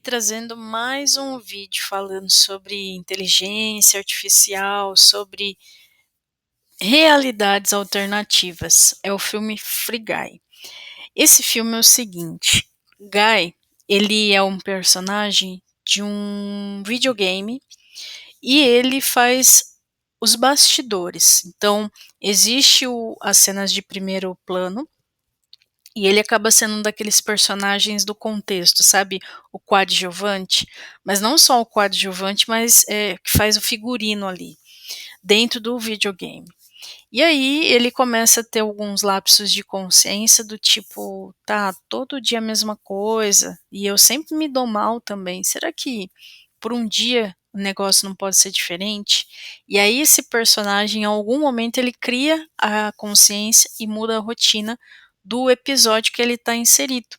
trazendo mais um vídeo falando sobre inteligência artificial, sobre realidades alternativas. É o filme Free Guy. Esse filme é o seguinte: Guy, ele é um personagem de um videogame e ele faz os bastidores. Então, existe as cenas de primeiro plano e ele acaba sendo um daqueles personagens do contexto, sabe? O coadjuvante, mas não só o coadjuvante, mas que faz o figurino ali, dentro do videogame. E aí ele começa a ter alguns lapsos de consciência do tipo, tá, todo dia a mesma coisa, e eu sempre me dou mal também. Será que por um dia o negócio não pode ser diferente? E aí esse personagem, em algum momento, ele cria a consciência e muda a rotina do episódio que ele está inserido.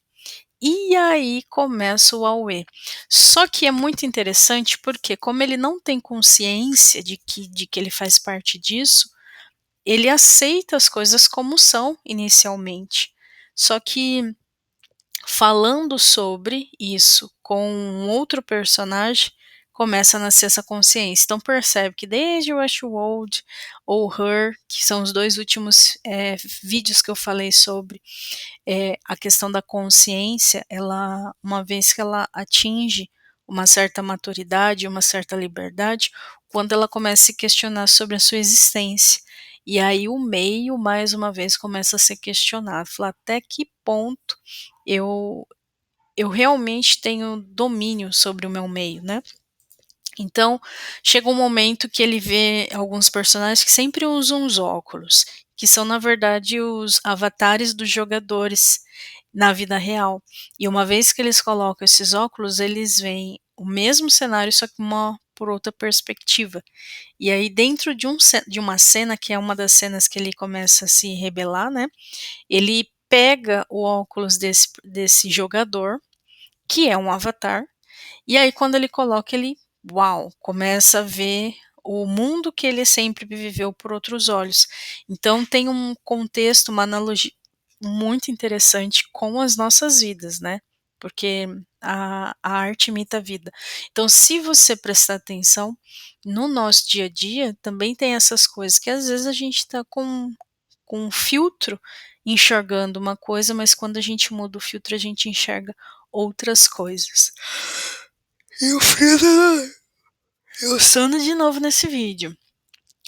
E aí começa o auê. Só que é muito interessante porque, como ele não tem consciência de que ele faz parte disso, ele aceita as coisas como são inicialmente. Só que falando sobre isso com um outro personagem, começa a nascer essa consciência. Então percebe que desde o Westworld ou Her, que são os dois últimos vídeos que eu falei sobre a questão da consciência, ela, uma vez que ela atinge uma certa maturidade, uma certa liberdade, quando ela começa a se questionar sobre a sua existência. E aí o meio, mais uma vez, começa a ser questionado. Fala, até que ponto eu, eu realmente tenho domínio sobre o meu meio, né? Então, chega um momento que ele vê alguns personagens que sempre usam os óculos, que são, na verdade, os avatares dos jogadores na vida real. E uma vez que eles colocam esses óculos, eles veem o mesmo cenário, só que por outra perspectiva. E aí, dentro de uma cena, que é uma das cenas que ele começa a se rebelar, né? Ele pega o óculos desse jogador, que é um avatar, e aí quando ele coloca, ele, uau, começa a ver o mundo que ele sempre viveu por outros olhos. Então tem um contexto, uma analogia muito interessante com as nossas vidas, né? Porque a arte imita a vida. Então, se você prestar atenção, no nosso dia a dia também tem essas coisas que às vezes a gente está com um filtro enxergando uma coisa, mas quando a gente muda o filtro, a gente enxerga outras coisas. E o Frida, eu sono de novo nesse vídeo.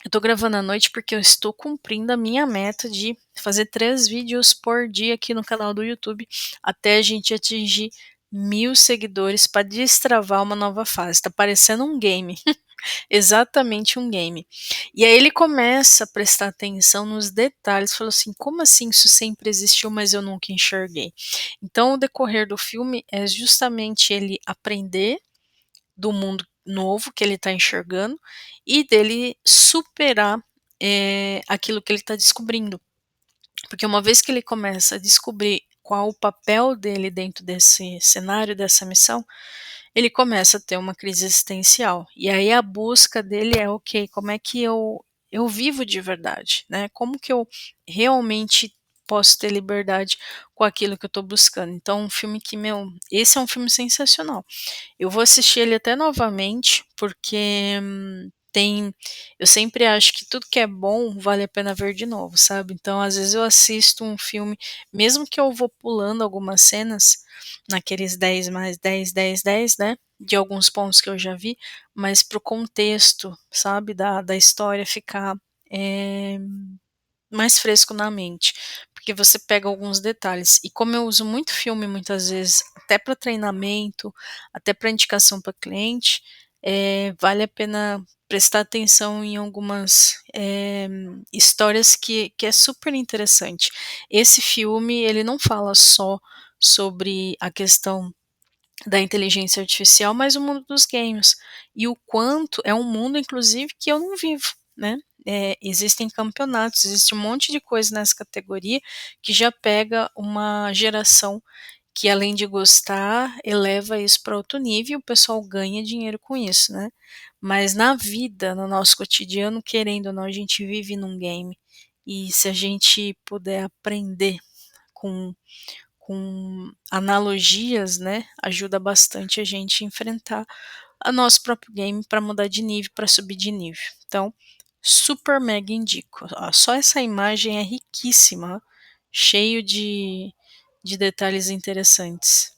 Eu tô gravando à noite porque eu estou cumprindo a minha meta de fazer 3 vídeos por dia aqui no canal do YouTube, até a gente atingir 1000 seguidores para destravar uma nova fase. Tá parecendo um game. Exatamente um game. E aí ele começa a prestar atenção nos detalhes, falou assim: como assim isso sempre existiu, mas eu nunca enxerguei? Então, o decorrer do filme é justamente ele aprender do mundo novo que ele está enxergando e dele superar aquilo que ele está descobrindo. Porque uma vez que ele começa a descobrir qual o papel dele dentro desse cenário, dessa missão, ele começa a ter uma crise existencial. E aí a busca dele é, ok, como é que eu vivo de verdade, né? Como que eu realmente posso ter liberdade com aquilo que eu estou buscando? Então, um filme que, meu, esse é um filme sensacional. Eu vou assistir ele até novamente, porque eu sempre acho que tudo que é bom vale a pena ver de novo, sabe? Então, às vezes eu assisto um filme, mesmo que eu vou pulando algumas cenas, naqueles 10 mais 10 10 10, né? De alguns pontos que eu já vi, mas pro contexto, sabe? Da história ficar eh, mais fresco na mente, porque você pega alguns detalhes. E como eu uso muito filme muitas vezes, até para treinamento, até para indicação para cliente, vale a pena prestar atenção em algumas histórias que é super interessante. Esse filme, ele não fala só sobre a questão da inteligência artificial, mas o mundo dos games. E o quanto é um mundo, inclusive, que eu não vivo, né? Existem campeonatos, existe um monte de coisa nessa categoria que já pega uma geração que, além de gostar, eleva isso para outro nível e o pessoal ganha dinheiro com isso, né? Mas na vida, no nosso cotidiano, querendo ou não, a gente vive num game. E se a gente puder aprender com com analogias, né, ajuda bastante a gente enfrentar a nosso próprio game para mudar de nível, para subir de nível. Então, super mega indico. Só essa imagem é riquíssima, cheio de detalhes interessantes.